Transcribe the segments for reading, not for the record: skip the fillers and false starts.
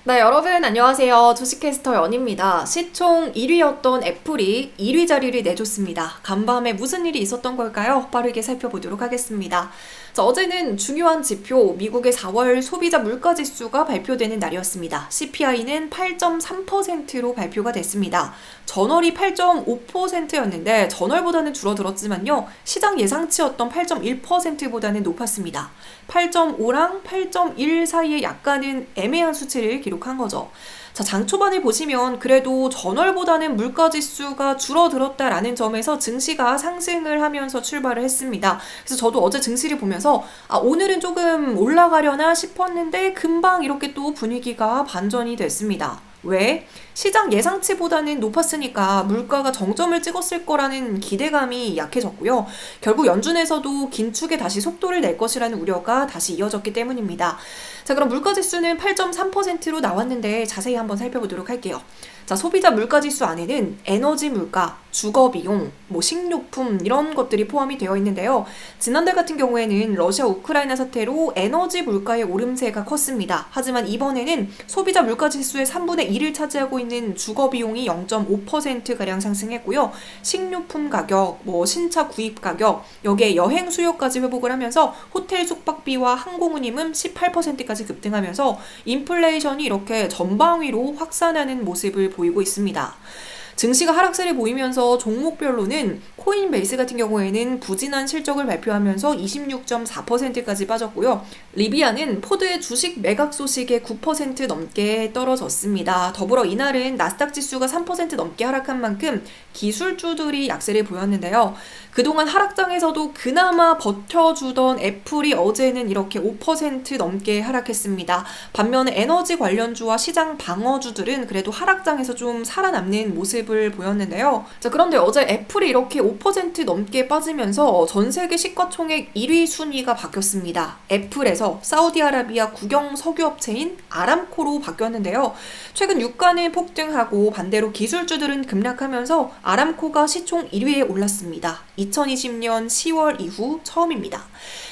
네, 여러분 안녕하세요. 주식캐스터 연입니다. 시총 1위였던 애플이 1위 자리를 내줬습니다. 간밤에 무슨 일이 있었던 걸까요? 빠르게 살펴보도록 하겠습니다. 자, 어제는 중요한 지표 미국의 4월 소비자 물가지수가 발표되는 날이었습니다. CPI는 8.3%로 발표가 됐습니다. 전월이 8.5%였는데 전월보다는 줄어들었지만요. 시장 예상치였던 8.1%보다는 높았습니다. 8.5랑 8.1 사이에 약간은 애매한 수치를 기록한 거죠. 자, 장 초반을 보시면 그래도 전월보다는 물가지수가 줄어들었다라는 점에서 증시가 상승을 하면서 출발을 했습니다. 그래서 저도 어제 증시를 보면서 오늘은 조금 올라가려나 싶었는데 금방 이렇게 또 분위기가 반전이 됐습니다. 왜? 시장 예상치보다는 높았으니까 물가가 정점을 찍었을 거라는 기대감이 약해졌고요. 결국 연준에서도 긴축에 다시 속도를 낼 것이라는 우려가 다시 이어졌기 때문입니다. 자, 그럼 물가지수는 8.3%로 나왔는데 자세히 한번 살펴보도록 할게요. 자, 소비자 물가지수 안에는 에너지 물가, 주거비용, 식료품 이런 것들이 포함이 되어 있는데요. 지난달 같은 경우에는 러시아 우크라이나 사태로 에너지 물가의 오름세가 컸습니다. 하지만 이번에는 소비자 물가지수의 3분의 1을 차지하고 있는 주거비용이 0.5%가량 상승했고요. 식료품 가격, 신차 구입 가격, 여기에 여행 수요까지 회복을 하면서 호텔 숙박비와 항공운임은 18%까지 급등하면서 인플레이션이 이렇게 전방위로 확산하는 모습을 보이고 있습니다. 증시가 하락세를 보이면서 종목별로는 코인베이스 같은 경우에는 부진한 실적을 발표하면서 26.4%까지 빠졌고요. 리비아는 포드의 주식 매각 소식에 9% 넘게 떨어졌습니다. 더불어 이날은 나스닥 지수가 3% 넘게 하락한 만큼 기술주들이 약세를 보였는데요. 그동안 하락장에서도 그나마 버텨주던 애플이 어제는 이렇게 5% 넘게 하락했습니다. 반면에 에너지 관련주와 시장 방어주들은 그래도 하락장에서 좀 살아남는 모습을 보였는데요. 자, 그런데 어제 애플이 이렇게 5% 넘게 빠지면서 전 세계 시가총액 1위 순위가 바뀌었습니다. 애플에서 사우디아라비아 국영 석유업체인 아람코로 바뀌었는데요. 최근 유가는 폭등하고 반대로 기술주들은 급락하면서 아람코가 시총 1위에 올랐습니다. 2020년 10월 이후 처음입니다.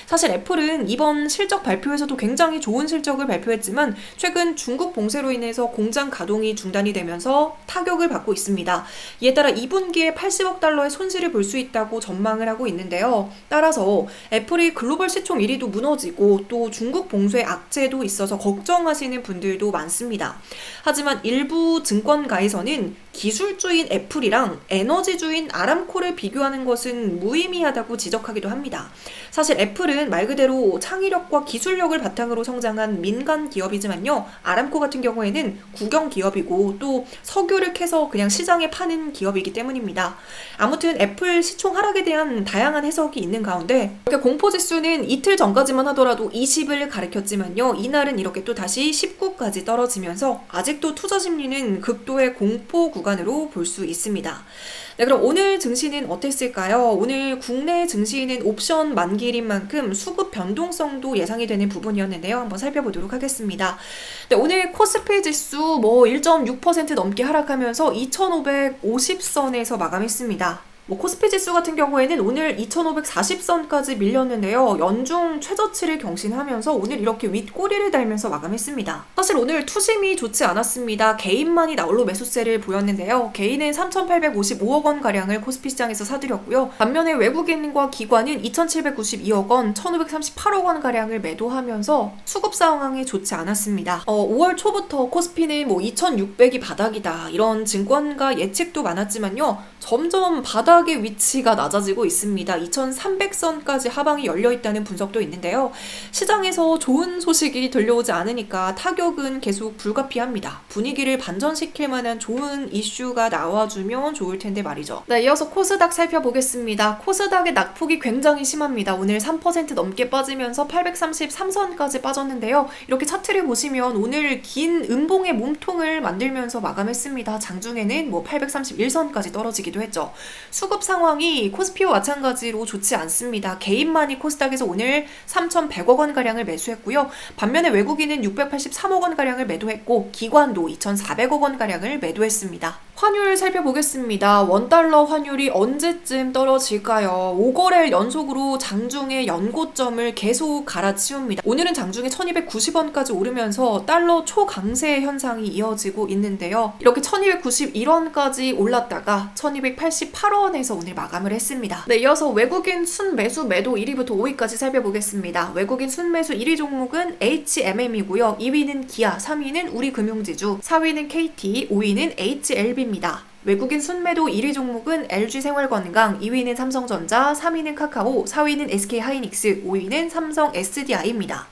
사실 애플은 이번 실적 발표에서도 굉장히 좋은 실적을 발표했지만 최근 중국 봉쇄로 인해서 공장 가동이 중단이 되면서 타격을 받고 있습니다. 이에 따라 2분기에 80억 달러의 손실을 볼 수 있다고 전망을 하고 있는데요. 따라서 애플이 글로벌 시총 1위도 무너지고 또 중국 봉쇄 악재도 있어서 걱정하시는 분들도 많습니다. 하지만 일부 증권가에서는 기술주인 애플이랑 에너지주인 아람코를 비교하는 것은 무의미하다고 지적하기도 합니다. 사실 애플은 말 그대로 창의력과 기술력을 바탕으로 성장한 민간 기업이지만요. 아람코 같은 경우에는 국영 기업이고 또 석유를 캐서 그냥 시장에 파는 기업이기 때문입니다. 아무튼 애플 시총 하락에 대한 다양한 해석이 있는 가운데 이렇게 공포지수는 이틀 전까지만 하더라도 20을 가리켰지만요. 이날은 이렇게 또 다시 19까지 떨어지면서 아직도 투자 심리는 극도의 공포 구간으로 볼 수 있습니다. 네, 그럼 오늘 증시는 어땠을까요? 오늘 국내 증시는 옵션 만기일인 만큼 수급 변동성도 예상이 되는 부분이었는데요. 한번 살펴보도록 하겠습니다. 네, 오늘 코스피 지수 1.6% 넘게 하락하면서 2550선에서 마감했습니다. 코스피 지수 같은 경우에는 오늘 2540선까지 밀렸는데요. 연중 최저치를 경신하면서 오늘 이렇게 윗꼬리를 달면서 마감했습니다. 사실 오늘 투심이 좋지 않았습니다. 개인만이 나홀로 매수세를 보였는데요. 개인은 3,855억 원가량을 코스피 시장에서 사들였고요. 반면에 외국인과 기관은 2,792억 원, 1,538억 원가량을 매도하면서 수급 상황이 좋지 않았습니다. 5월 초부터 코스피는 2,600이 바닥이다. 이런 증권가 예측도 많았지만요. 점점 바닥의 위치가 낮아지고 있습니다. 2300선까지 하방이 열려있다는 분석도 있는데요. 시장에서 좋은 소식이 들려오지 않으니까 타격은 계속 불가피합니다. 분위기를 반전시킬 만한 좋은 이슈가 나와주면 좋을 텐데 말이죠. 네, 이어서 코스닥 살펴보겠습니다. 코스닥의 낙폭이 굉장히 심합니다. 오늘 3% 넘게 빠지면서 833선까지 빠졌는데요. 이렇게 차트를 보시면 오늘 긴 음봉의 몸통을 만들면서 마감했습니다. 장중에는 831선까지 떨어지기도 했죠. 수급 상황이 코스피와 마찬가지로 좋지 않습니다. 개인만이 코스닥에서 오늘 3,100억 원가량을 매수했고요. 반면에 외국인은 683억 원가량을 매도했고 기관도 2,400억 원가량을 매도했습니다. 환율 살펴보겠습니다. 원달러 환율이 언제쯤 떨어질까요? 5거래일 연속으로 장중의 연고점을 계속 갈아치웁니다. 오늘은 장중에 1290원까지 오르면서 달러 초강세 현상이 이어지고 있는데요. 이렇게 1291원까지 올랐다가 1288원에서 오늘 마감을 했습니다. 네, 이어서 외국인 순매수 매도 1위부터 5위까지 살펴보겠습니다. 외국인 순매수 1위 종목은 HMM이고요. 2위는 기아, 3위는 우리금융지주, 4위는 KT, 5위는 HLB 입니다. 외국인 순매도 1위 종목은 LG생활건강, 2위는 삼성전자, 3위는 카카오, 4위는 SK하이닉스, 5위는 삼성 SDI입니다.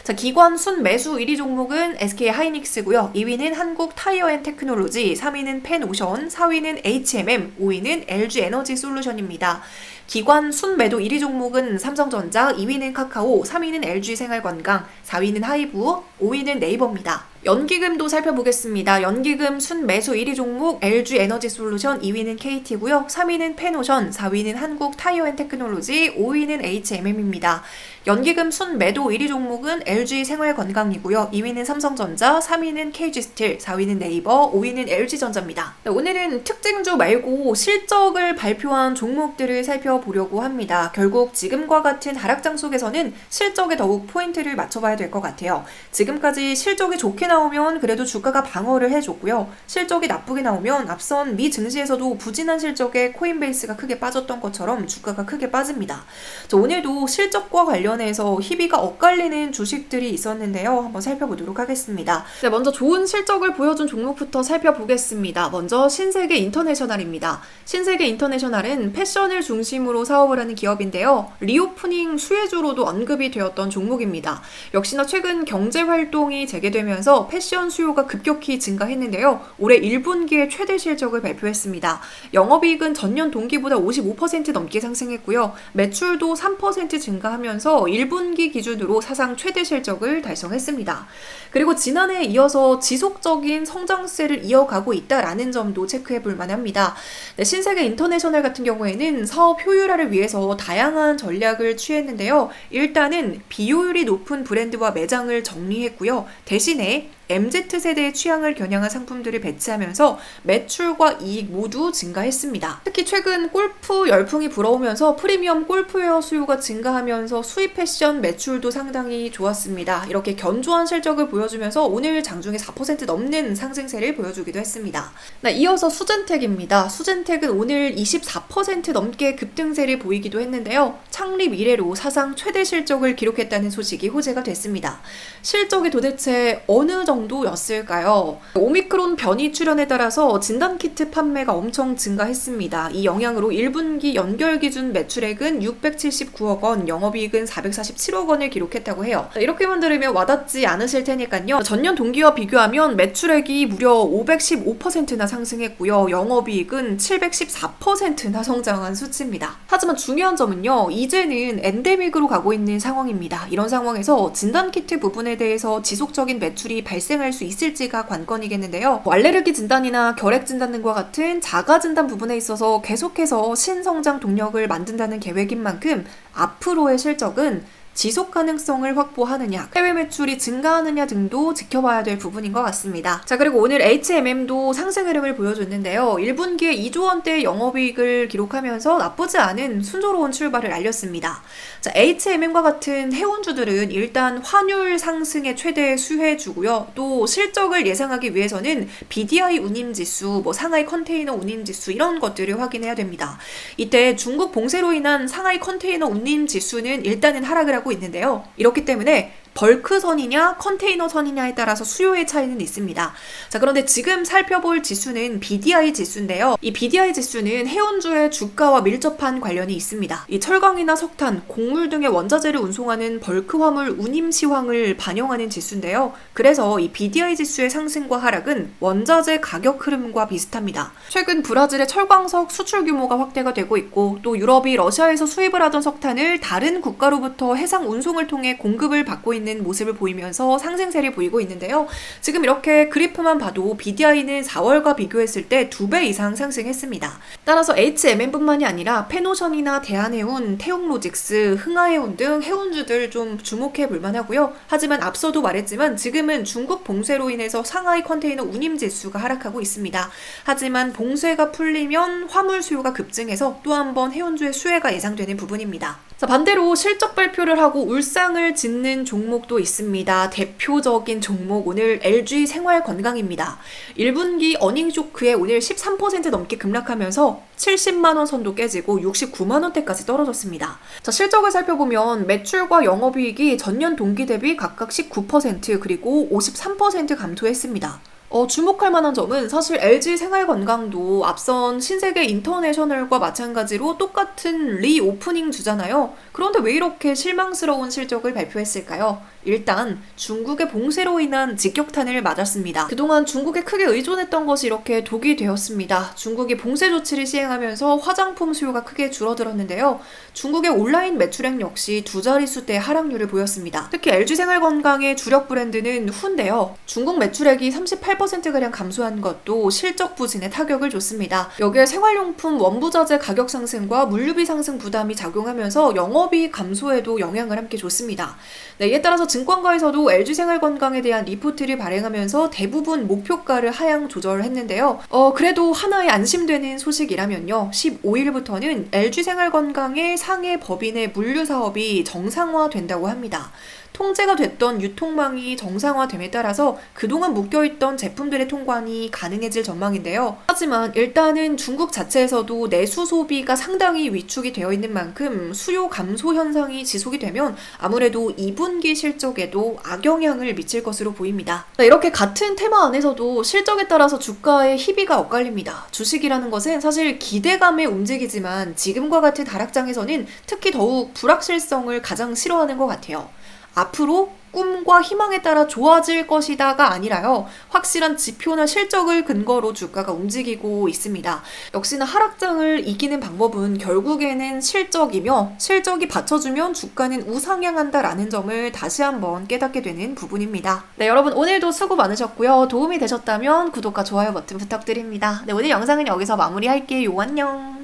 자, 기관 순매수 1위 종목은 SK하이닉스고요. 2위는 한국타이어앤테크놀로지, 3위는 펜오션, 4위는 HMM, 5위는 LG에너지솔루션입니다. 기관 순매도 1위 종목은 삼성전자, 2위는 카카오, 3위는 LG생활건강, 4위는 하이브, 5위는 네이버입니다. 연기금도 살펴보겠습니다. 연기금 순매수 1위 종목 LG에너지솔루션, 2위는 KT고요. 3위는 펜오션, 4위는 한국타이어앤테크놀로지, 5위는 HMM입니다. 연기금 순매도 1위 종목은 LG생활건강이고요. 2위는 삼성전자, 3위는 KG스틸, 4위는 네이버, 5위는 LG전자입니다. 오늘은 특징주 말고 실적을 발표한 종목들을 살펴보려고 합니다. 결국 지금과 같은 하락장 속에서는 실적에 더욱 포인트를 맞춰봐야 될 것 같아요. 지금까지 실적이 좋게 나오면 그래도 주가가 방어를 해줬고요. 실적이 나쁘게 나오면 앞선 미 증시에서도 부진한 실적에 코인베이스가 크게 빠졌던 것처럼 주가가 크게 빠집니다. 오늘도 실적과 관련해서 희비가 엇갈리는 주식들이 있었는데요. 한번 살펴보도록 하겠습니다. 네, 먼저 좋은 실적을 보여준 종목부터 살펴보겠습니다. 먼저 신세계 인터내셔널입니다. 신세계 인터내셔널은 패션을 중심으로 사업을 하는 기업인데요. 리오프닝 수혜주로도 언급이 되었던 종목입니다. 역시나 최근 경제활동이 재개되면서 패션 수요가 급격히 증가했는데요. 올해 1분기에 최대 실적을 발표했습니다. 영업이익은 전년 동기보다 55% 넘게 상승했고요. 매출도 3% 증가하면서 1분기 기준으로 사상 최대 실적을 달성했습니다. 그리고 지난해에 이어서 지속적인 성장세를 이어가고 있다라는 점도 체크해 볼 만합니다. 네, 신세계 인터내셔널 같은 경우에는 사업 효율화를 위해서 다양한 전략을 취했는데요. 일단은 비효율이 높은 브랜드와 매장을 정리했고요. 대신에 MZ세대의 취향을 겨냥한 상품들을 배치하면서 매출과 이익 모두 증가했습니다. 특히 최근 골프 열풍이 불어오면서 프리미엄 골프웨어 수요가 증가하면서 수입 패션 매출도 상당히 좋았습니다. 이렇게 견조한 실적을 보여주면서 오늘 장중에 4% 넘는 상승세를 보여주기도 했습니다. 네, 이어서 수젠텍입니다. 수젠텍은 오늘 24% 넘게 급등세를 보이기도 했는데요. 창립 이래로 사상 최대 실적을 기록했다는 소식이 호재가 됐습니다. 실적이 도대체 어느 정도였을까요? 오미크론 변이 출현에 따라서 진단키트 판매가 엄청 증가했습니다. 이 영향으로 1분기 연결 기준 매출액은 679억 원, 영업이익은 447억 원을 기록했다고 해요. 이렇게만 들으면 와닿지 않으실 테니까요. 전년 동기와 비교하면 매출액이 무려 515%나 상승했고요. 영업이익은 714%나 성장한 수치입니다. 하지만 중요한 점은요. 이제는 엔데믹으로 가고 있는 상황입니다. 이런 상황에서 진단키트 부분에 대해서 지속적인 매출이 발생할 수 있을지가 관건이겠는데요. 알레르기 진단이나 결핵 진단 등과 같은 자가 진단 부분에 있어서 계속해서 신성장 동력을 만든다는 계획인 만큼 앞으로의 실적은 지속 가능성을 확보하느냐, 해외 매출이 증가하느냐 등도 지켜봐야 될 부분인 것 같습니다. 자, 그리고 오늘 HMM도 상승 흐름을 보여줬는데요. 1분기에 2조 원대의 영업이익을 기록하면서 나쁘지 않은 순조로운 출발을 알렸습니다. 자, HMM과 같은 해운주들은 일단 환율 상승의 최대 수혜주고요. 또 실적을 예상하기 위해서는 BDI 운임지수, 상하이 컨테이너 운임지수 이런 것들을 확인해야 됩니다. 이때 중국 봉쇄로 인한 상하이 컨테이너 운임지수는 일단은 하락을 하고 있는데요. 이렇기 때문에 벌크선이냐 컨테이너선이냐에 따라서 수요의 차이는 있습니다. 자, 그런데 지금 살펴볼 지수는 BDI 지수인데요. 이 BDI 지수는 해운주의 주가와 밀접한 관련이 있습니다. 이 철강이나 석탄, 곡물 등의 원자재를 운송하는 벌크 화물 운임 시황을 반영하는 지수인데요. 그래서 이 BDI 지수의 상승과 하락은 원자재 가격 흐름과 비슷합니다. 최근 브라질의 철광석 수출 규모가 확대가 되고 있고 또 유럽이 러시아에서 수입을 하던 석탄을 다른 국가로부터 해상 운송을 통해 공급을 받고 있는 있는 모습을 보이면서 상승세를 보이고 있는데요. 지금 이렇게 그래프만 봐도 BDI는 4월과 비교했을 때 2배 이상 상승했습니다. 따라서 HMM뿐만이 아니라 페노션이나 대한해운, 태웅로직스, 흥하해운 등 해운주들 좀 주목해 볼 만하고요. 하지만 앞서도 말했지만 지금은 중국 봉쇄로 인해서 상하이 컨테이너 운임지수가 하락하고 있습니다. 하지만 봉쇄가 풀리면 화물 수요가 급증해서 또 한 번 해운주의 수혜가 예상되는 부분입니다. 자, 반대로 실적 발표를 하고 울상을 짓는 종목도 있습니다. 대표적인 종목 오늘 LG 생활건강입니다. 1분기 어닝 쇼크에 오늘 13% 넘게 급락하면서 70만 원 선도 깨지고 69만 원대까지 떨어졌습니다. 자, 실적을 살펴보면 매출과 영업이익이 전년 동기 대비 각각 19% 그리고 53% 감소했습니다. 주목할 만한 점은 사실 LG 생활건강도 앞선 신세계 인터내셔널과 마찬가지로 똑같은 리오프닝 주잖아요. 그런데 왜 이렇게 실망스러운 실적을 발표했을까요? 일단 중국의 봉쇄로 인한 직격탄을 맞았습니다. 그동안 중국에 크게 의존했던 것이 이렇게 독이 되었습니다. 중국이 봉쇄 조치를 시행하면서 화장품 수요가 크게 줄어들었는데요. 중국의 온라인 매출액 역시 두 자릿수대 하락률을 보였습니다. 특히 LG생활건강의 주력 브랜드는 후인데요. 중국 매출액이 38%가량 감소한 것도 실적 부진에 타격을 줬습니다. 여기에 생활용품 원부자재 가격 상승과 물류비 상승 부담이 작용하면서 영업이익 감소에도 영향을 함께 줬습니다. 네, 이에 따라서 증권가에서도 LG생활건강에 대한 리포트를 발행하면서 대부분 목표가를 하향 조절했는데요. 그래도 하나의 안심되는 소식이라면요. 15일부터는 LG생활건강의 상해 법인의 물류 사업이 정상화된다고 합니다. 통제가 됐던 유통망이 정상화됨에 따라서 그동안 묶여있던 제품들의 통관이 가능해질 전망인데요. 하지만 일단은 중국 자체에서도 내수 소비가 상당히 위축이 되어 있는 만큼 수요 감소 현상이 지속이 되면 아무래도 2분기 실적에도 악영향을 미칠 것으로 보입니다. 이렇게 같은 테마 안에서도 실적에 따라서 주가의 희비가 엇갈립니다. 주식이라는 것은 사실 기대감에 움직이지만 지금과 같은 하락장에서는 특히 더욱 불확실성을 가장 싫어하는 것 같아요. 앞으로 꿈과 희망에 따라 좋아질 것이다가 아니라요. 확실한 지표나 실적을 근거로 주가가 움직이고 있습니다. 역시나 하락장을 이기는 방법은 결국에는 실적이며 실적이 받쳐주면 주가는 우상향한다라는 점을 다시 한번 깨닫게 되는 부분입니다. 네, 여러분 오늘도 수고 많으셨고요. 도움이 되셨다면 구독과 좋아요 버튼 부탁드립니다. 네, 오늘 영상은 여기서 마무리할게요. 안녕.